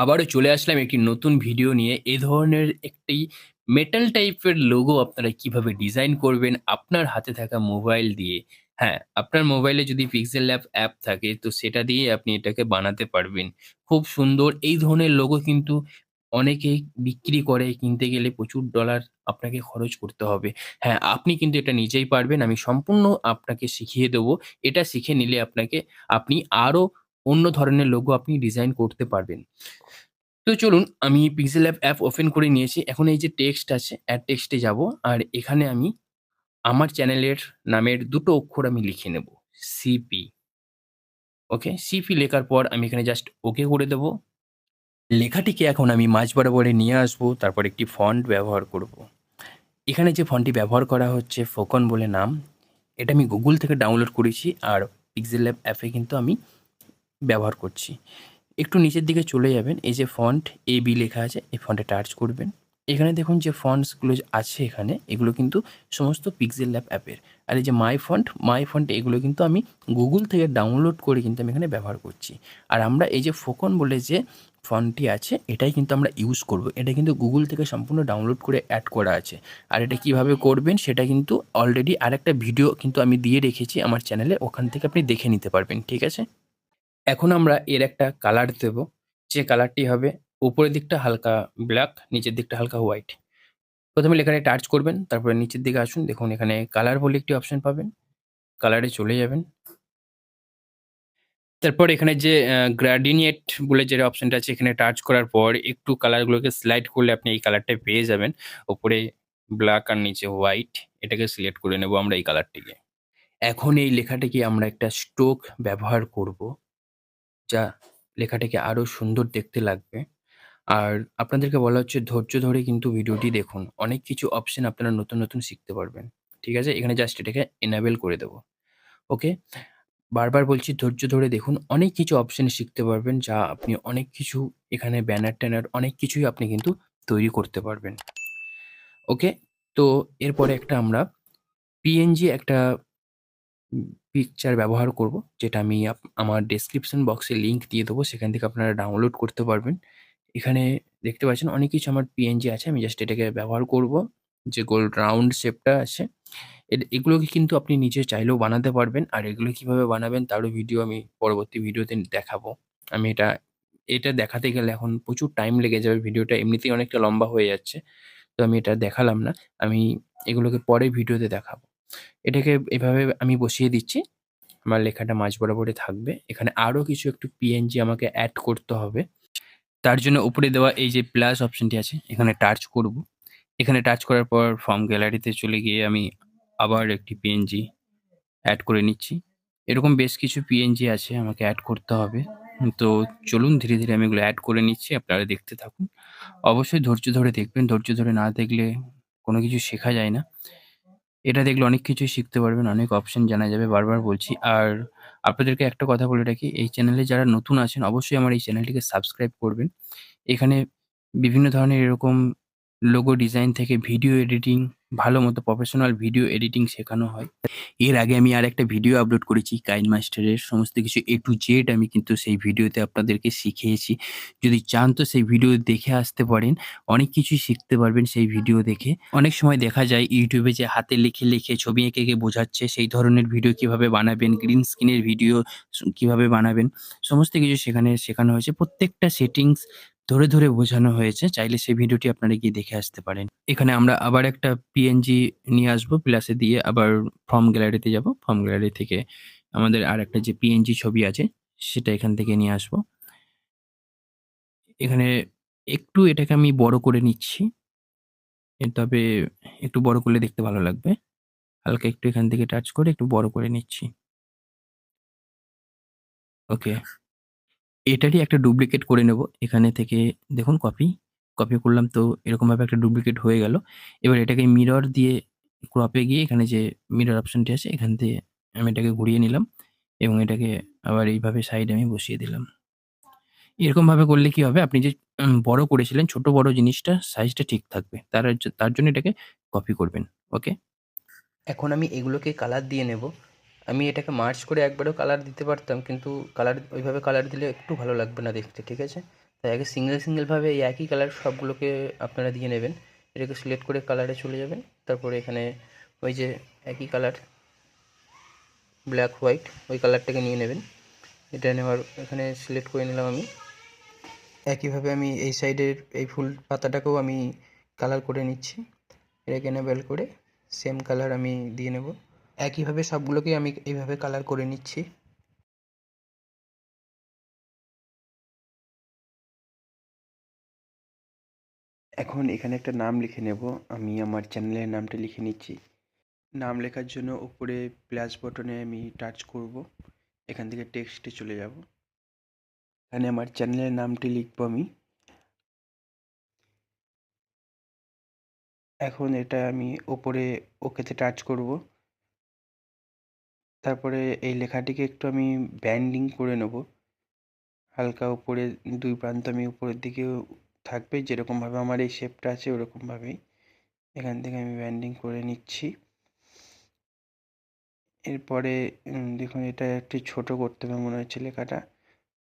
আবারও চলে আসলাম একটি নতুন ভিডিও নিয়ে। এ ধরনের একটি মেটাল টাইপের লোগো আপনারা কিভাবে ডিজাইন করবেন আপনার হাতে থাকা মোবাইল দিয়ে। হ্যাঁ, আপনার মোবাইলে যদি পিক্সেল ল্যাব অ্যাপ থাকে তো সেটা দিয়েই আপনি এটাকে বানাতে পারবেন। খুব সুন্দর এই ধরনের লোগো কিন্তু অনেকেই বিক্রি করে, কিনতে গেলে প্রচুর ডলার আপনাকে খরচ করতে হবে। হ্যাঁ, আপনি কিন্তু এটা নিজেই পারবেন। আমি সম্পূর্ণ আপনাকে শিখিয়ে দেবো। এটা শিখে নিলে আপনি আরো অন্য ধরনের লোগো আপনি ডিজাইন করতে পারবেন। তো চলুন আমি পিক্সেল ল্যাব অ্যাপ ওপেন করে নিয়েছি। এখন এই যে টেক্সট আছে, অ্যাড টেক্সট এ যাবো। আর এখানে আমি আমার চ্যানেলের নামের ২ টো অক্ষর আমি লিখে নেব। সিপি। ওকে? সিপি লেখার পর আমি এখানে জাস্ট ওকে করে দেব। লেখাটিকে এখন আমি মাঝ বরাবরে নিয়ে আসবো। তারপর একটি ফন্ট ব্যবহার করব। এখানে যে ফন্টটি ব্যবহার করা হচ্ছে ফোকন বলে নাম। এটা আমি গুগল থেকে ডাউনলোড করেছি। আর পিক্সেল ল্যাব অ্যাপে কিন্তু আমি ব্যবহার করছি। একটু নিচের দিকে চলে যাবেন। এই যে ফন্ট এবি লেখা আছে, এই ফন্টে টাচ করবেন। এখানে দেখুন যে ফন্টসগুলো যে আছে এখানে, এগুলো কিন্তু সমস্ত পিক্সেল ল্যাব অ্যাপের। আর এই যে মাই ফন্ট এগুলো কিন্তু আমি গুগল থেকে ডাউনলোড করে কিন্তু আমি এখানে ব্যবহার করছি। আর আমরা এই যে ফোকন বলে যে ফন্টটি আছে, এটাই কিন্তু আমরা ইউজ করব। এটা কিন্তু গুগল থেকে সম্পূর্ণ ডাউনলোড করে অ্যাড করা আছে। আর এটা কিভাবে করবেন সেটা কিন্তু অলরেডি আরেকটা ভিডিও কিন্তু আমি দিয়ে রেখেছি আমার চ্যানেলে, ওখান থেকে আপনি দেখে নিতে পারবেন। ঠিক আছে? এখন আমরা এর একটা কালার দেব। যে কালারটি হবে উপরের দিকটা হালকা ব্ল্যাক, নিচের দিকটা হালকা হোয়াইট। ১ম এ এখানে টাচ করবেন, তারপরে নিচের দিকে আসুন। দেখুন এখানে কালার বলে একটি অপশন পাবেন। কালারে চলে যাবেন। তারপর এখানে যে গ্রেডিয়েন্ট বলে যে অপশনটা আছে এখানে টাচ করার পর একটু কালারগুলোকে স্লাইড করলে আপনি এই কালারটা পেয়ে যাবেন। উপরে ব্ল্যাক আর নিচে হোয়াইট। এটাকে সিলেক্ট করে নেব আমরা এই কালারটিকে। এখন এই লেখাটিকে আমরা একটা স্ট্রোক ব্যবহার করব। যা লেখাটাকে আরো সুন্দর দেখতে লাগবে। আর আপনাদেরকে বলা হচ্ছে ধৈর্য ধরে কিন্তু ভিডিওটি দেখুন। অনেক কিছু অপশন আপনারা নতুন শিখতে পারবেন। ঠিক আছে? এখানে জাস্ট এটাকে এনেবল করে দেব। ওকে? বারবার বলছি ধৈর্য ধরে দেখুন। অনেক কিছু অপশন শিখতে পারবেন যা আপনি অনেক কিছু এখানে ব্যানার-ট্যানার অনেক কিছুই আপনি কিন্তু তৈরি করতে পারবেন। ওকে? তো এরপরে আমরা PNG একটা পিকচার ব্যবহার করব। যেটা আমি আমার ডেসক্রিপশন বক্সে লিংক দিয়ে দেবো। সেখান থেকে আপনারা ডাউনলোড করতে পারবেন। এখানে দেখতে পাচ্ছেন অনেক কিছু আমার পিএনজি আছে। আমি জাস্ট এটাকে ব্যবহার করব। যে গোল রাউন্ড শেপটা আছে। এগুলোকে কিন্তু আপনি নিজে চাইলেও বানাতে পারবেন। আর এগুলো কিভাবে বানাবেন তারও ভিডিও আমি পরবর্তী ভিডিওতে দেখাবো। আমি এটা দেখাতে গেলে এখন প্রচুর টাইম লেগে যাবে। ভিডিওটা এমনিতেই অনেকটা লম্বা হয়ে যাচ্ছে। তো আমি এটা দেখালাম না। আমি এগুলোকে পরে ভিডিওতে দেখাবো। এটাকে এভাবে আমি বসিয়ে দিচ্ছি। আমার লেখাটা মাঝ বরাবরই থাকবে। এখানে আরো কিছু একটু পিএনজি আমাকে এড করতে হবে। তার জন্য উপরে দেওয়া এই যে প্লাস অপশনটি আছে, এখানে টাচ করব। এখানে টাচ করার পর ফর্ম গ্যালারিতে চলে গিয়ে আমি আবার একটি পিএনজি এড করে নিচ্ছি। এরকম বেশ কিছু পিএনজি আছে আমাকে এড করতে হবে। তো চলুন ধীরে আমি এগুলো এড করে নিচ্ছি। আপনারা দেখতে থাকুন। অবশ্যই ধৈর্য ধরে দেখবেন। ধৈর্য ধরে না দেখলে কোনো কিছু শেখা যায় না। এটা দেখলে অনেক কিছুই শিখতে পারবেন, অনেক অপশন জানা যাবে বারবার বলছি। আর আপনাদেরকে একটা কথা বলে রাখি, এই চ্যানেলে যারা নতুন আছেন অবশ্যই আমার এই চ্যানেলটিকে সাবস্ক্রাইব করবেন। এখানে বিভিন্ন ধরনের এরকম লোগো ডিজাইন থেকে ভিডিও এডিটিং, ভালো মতো প্রফেশনাল ভিডিও এডিটিং শেখানো হয়। এর আগে আমি আরেকটা ভিডিও আপলোড করেছি কাইনমাস্টারের সমস্ত কিছু A to Z আমি কিন্তু সেই ভিডিওতে আপনাদেরকে শিখিয়েছি। যদি চান তো সেই ভিডিও দেখে আসতে পারেন। অনেক কিছুই শিখতে পারবেন সেই ভিডিও দেখে। অনেক সময় দেখা যায় YouTube এ যে হাতে লিখে ছবি এঁকে বোঝাচ্ছে সেই ধরনের ভিডিও কিভাবে বানাবেন, গ্রিন স্ক্রিনের ভিডিও কিভাবে বানাবেন, সমস্ত কিছু সেখানে শেখানো হয়েছে। প্রত্যেকটা সেটিংস ধরে বোঝানো হয়েছে। চাইলে সেই ভিডিওটি আপনারা গিয়ে দেখে আসতে পারেন। এখানে আমরা আবার একটা PNG নিয়ে আসবো। প্লাসে দিয়ে আবার ফর্ম গ্যালারিতে যাবো। ফর্ম গ্যালারি থেকে আমাদের আরেকটা যে PNG ছবি আছে সেটা এখান থেকে নিয়ে আসবো। এখানে একটু এটাকে আমি বড় করে নিচ্ছি। তবে একটু বড় করলে দেখতে ভালো লাগবে। হালকা একটু এখান থেকে টাচ করে একটু বড় করে নিচ্ছি। ওকে। এটারই একটা ডুপ্লিকেট করে নেব। এখানে থেকে দেখুন কপি করলাম তো এরকমভাবে একটা ডুপ্লিকেট হয়ে গেল। এবার এটাকে মিরর দিয়ে ক্রপে গিয়ে এখানে যে মিরর অপশনটি আছে এখান থেকে আমি এটাকে ঘুরিয়ে নিলাম এবং এটাকে আবার এইভাবে সাইডে আমি বসিয়ে দিলাম। এরকমভাবে করলে কি হবে? আপনি যে বড় করেছিলেন ছোট বড় জিনিসটা সাইজটা ঠিক থাকবে। তার জন্য এটাকে কপি করবেন। ওকে? এখন আমি এগুলোকে কালার দিয়ে নেব। আমি এটাকে মার্জ করে একবারেও কালার দিতে পারতাম কিন্তু ওইভাবে কালার দিলে একটু ভালো লাগবে না দেখতে। ঠিক আছে? তাই আগে সিঙ্গেলভাবে এই একই কালার সবগুলোকে আপনারা দিয়ে নেবেন। এটাকে সিলেক্ট করে কালারে চলে যাবেন। তারপরে এখানে ওই যে একই কালার ব্ল্যাক হোয়াইট ওই কালারটাকে নিয়ে নেবেন। এটা নেওয়ার এখানে সিলেক্ট করে নিলাম আমি। একইভাবে আমি এই সাইডের এই ফুল পাতাটাকেও আমি কালার করে নিচ্ছি। এটাকে এনেবেল করে সেম কালার আমি দিয়ে নেব। একইভাবে সবগুলোকেই আমি এইভাবে কালার করে নিচ্ছি। এখন এখানে একটা নাম লিখে নেব। আমি আমার চ্যানেলের নামটা লিখে নিচ্ছি। নাম লেখার জন্য উপরে প্লাস বটনে আমি টাচ করব। এখান থেকে টেক্সটে চলে যাব। এখানে আমার চ্যানেলের নামটি লিখব আমি। এখন এটা আমি ওপরে ওকেতে টাচ করব। তারপরে এই লেখাটিকে একটু আমি ব্যান্ডিং করে নেব। হালকা উপরে দুই প্রান্ত আমি উপরের দিকে থাকবে, যেরকমভাবে আমার এই শেপটা আছে ওরকমভাবেই এখান থেকে আমি ব্যান্ডিং করে নিচ্ছি। এরপরে দেখুন এটা একটু ছোট করতে হবে মনে হচ্ছে লেখাটা।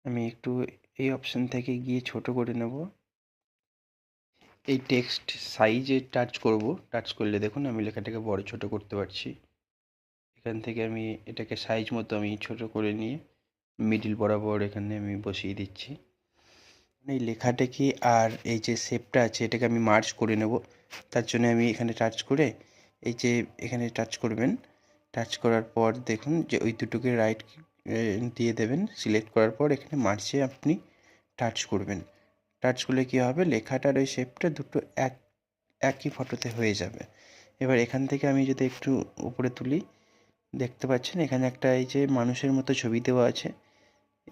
আমি একটু এই অপশান থেকে গিয়ে ছোট করে নেব। এই টেক্সট সাইজে টাচ করব। টাচ করলে দেখুন আমি লেখাটাকে বড় ছোট করতে পারছি। এখান থেকে আমি এটাকে সাইজ মতো আমি ছোট করে নিয়ে মিডিল বরাবর এখানে আমি বসিয়ে দিচ্ছি। এই লেখাটাকে আর এই যে শেপটা আছে এটাকে আমি মার্জ করে নেব। তার জন্য আমি এখানে টাচ করে এই যে এখানে টাচ করবেন। টাচ করার পর দেখুন যে ওই দুটোকে রাইট দিয়ে দেবেন। সিলেক্ট করার পর এখানে মার্জে আপনি টাচ করবেন। টাচ করলে কী হবে, লেখাটার ওই শেপটা দুটো একই ফটোতে হয়ে যাবে। এবার এখান থেকে আমি যদি একটু উপরে তুলি, দেখতে পাচ্ছেন এখানে একটা এই যে মানুষের মতো ছবি দেওয়া আছে।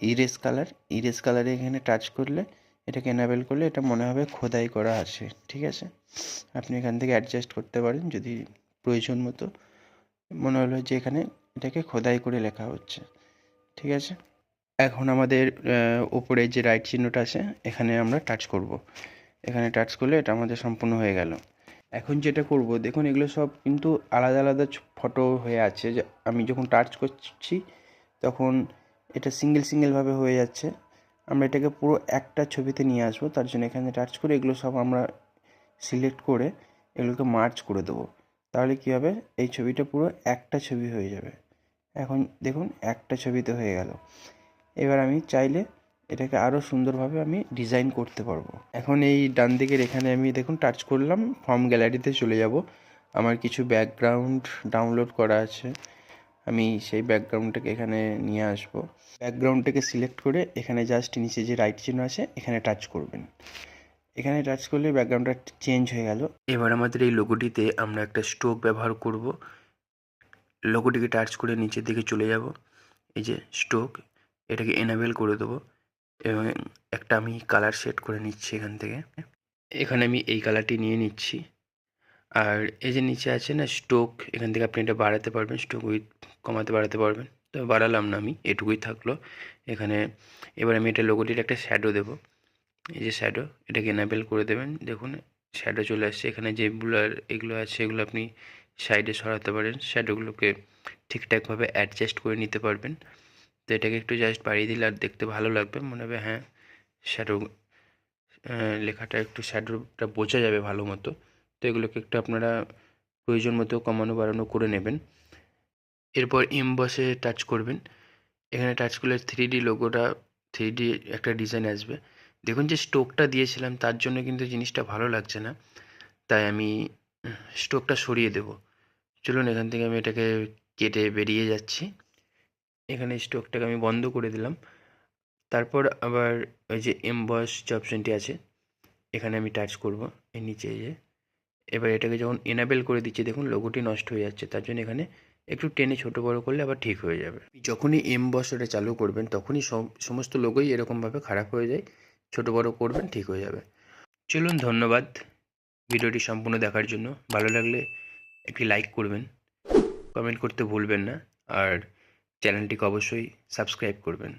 ইরেজ কালারে এখানে টাচ করলে এটাকে এনাবেল করলে এটা মনে হবে খোদাই করা আছে। ঠিক আছে, আপনি এখান থেকে অ্যাডজাস্ট করতে পারেন যদি প্রয়োজন মতো মনে হলো যে এখানে এটাকে খোদাই করে লেখা হচ্ছে। ঠিক আছে, এখন আমাদের উপরে যে রাইট চিহ্নটা আছে এখানে আমরা টাচ করব। এখানে টাচ করলে এটা আমাদের সম্পূর্ণ হয়ে গেল। এখন যেটা করব দেখুন এগুলো সব কিন্তু আলাদা আলাদা ফটো হয়ে আছে। যে আমি যখন টাচ করছি তখন এটা সিঙ্গেলভাবে হয়ে যাচ্ছে। আমরা এটাকে পুরো একটা ছবিতে নিয়ে আসবো। তার জন্য এখানে টাচ করে এগুলো সব আমরা সিলেক্ট করে এগুলোকে মার্জ করে দেবো। তাহলে কী হবে, এই ছবিটা পুরো একটা ছবি হয়ে যাবে। এখন দেখুন একটা ছবিতে হয়ে গেল। এবার আমি চাইলে এটাকে আরও সুন্দরভাবে আমি ডিজাইন করতে পারবো। এখন এই ডান দিকের এখানে আমি দেখুন টাচ করলাম, ফর্ম গ্যালারিতে চলে যাব। আমার কিছু ব্যাকগ্রাউন্ড ডাউনলোড করা আছে, আমি সেই ব্যাকগ্রাউন্ডটাকে এখানে নিয়ে আসব। ব্যাকগ্রাউন্ডটাকে সিলেক্ট করে এখানে জাস্ট নিচে যে রাইট চিহ্ন আছে এখানে টাচ করবেন। এখানে টাচ করলে ব্যাকগ্রাউন্ডটা চেঞ্জ হয়ে গেল। এবার আমাদের এই লোগোটিতে আমরা একটা স্ট্রোক ব্যবহার করব। লোগোটিকে টাচ করে নিচের দিকে চলে যাব, এই যে স্ট্রোক এটাকে এনাবেল করে দেবো এবং একটা আমি কালার সেট করে নিচ্ছি এখান থেকে। এখানে আমি এই কালারটি নিয়ে নিচ্ছি। আর এই যে নিচে আছে না স্ট্রোক, এখান থেকে আপনি এটা বাড়াতে পারবেন, স্ট্রোক উইথ কমাতে বাড়াতে পারবেন। তো বাড়ালাম না আমি, এটুকুই থাকলো এখানে। এবার আমি এটা লোগোটির একটা শ্যাডো দেবো। এই যে শ্যাডো, এটাকে এনাবেল করে দেবেন। দেখুন শ্যাডো চলে আসছে। এখানে যে ব্লার এগুলো আছে এগুলো আপনি সাইডে সরাতে পারেন, শ্যাডোগুলোকে ঠিকঠাকভাবে অ্যাডজাস্ট করে নিতে পারবেন। তো এটাকে একটু জাস্ট বাড়িয়ে দিলে আর দেখতে ভালো লাগবে, মনে হবে হ্যাঁ শ্যাডো লেখাটা একটু শ্যাডোটা বোঝা যাবে ভালো মতো। তো এগুলোকে একটু আপনারা প্রয়োজন মতো কমানো বাড়ানো করে নেবেন। এরপর এমবসে টাচ করবেন। এখানে টাচ করলে 3D লোগোটা 3D একটা ডিজাইন আসবে। দেখুন যে স্ট্রোকটা দিয়েছিলাম তার জন্য কিন্তু জিনিসটা ভালো লাগছে না, তাই আমি স্ট্রোকটা সরিয়ে দেব। চলুন এখান থেকে আমি এটাকে কেটে বেরিয়ে যাচ্ছি। এখানে স্ট্রোকটাকে আমি বন্ধ করে দিলাম। তারপর আবার ওই যে এমবস যে অপশানটি আছে এখানে আমি টাচ করব এর নিচে। যে এবার এটাকে যখন এনাবেল করে দিচ্ছি দেখুন লোগোটি নষ্ট হয়ে যাচ্ছে, তার জন্য এখানে একটু টেনে ছোটো বড়ো করলে আবার ঠিক হয়ে যাবে। যখনই এমবস এটা চালু করবেন তখনই সমস্ত লোগোই এরকমভাবে খারাপ হয়ে যায়, ছোটো বড়ো করবেন ঠিক হয়ে যাবে। চলুন, ধন্যবাদ ভিডিওটি সম্পূর্ণ দেখার জন্য। ভালো লাগলে একটি লাইক করবেন, কমেন্ট করতে ভুলবেন না, আর চ্যানেলটিকে অবশ্যই সাবস্ক্রাইব করবেন।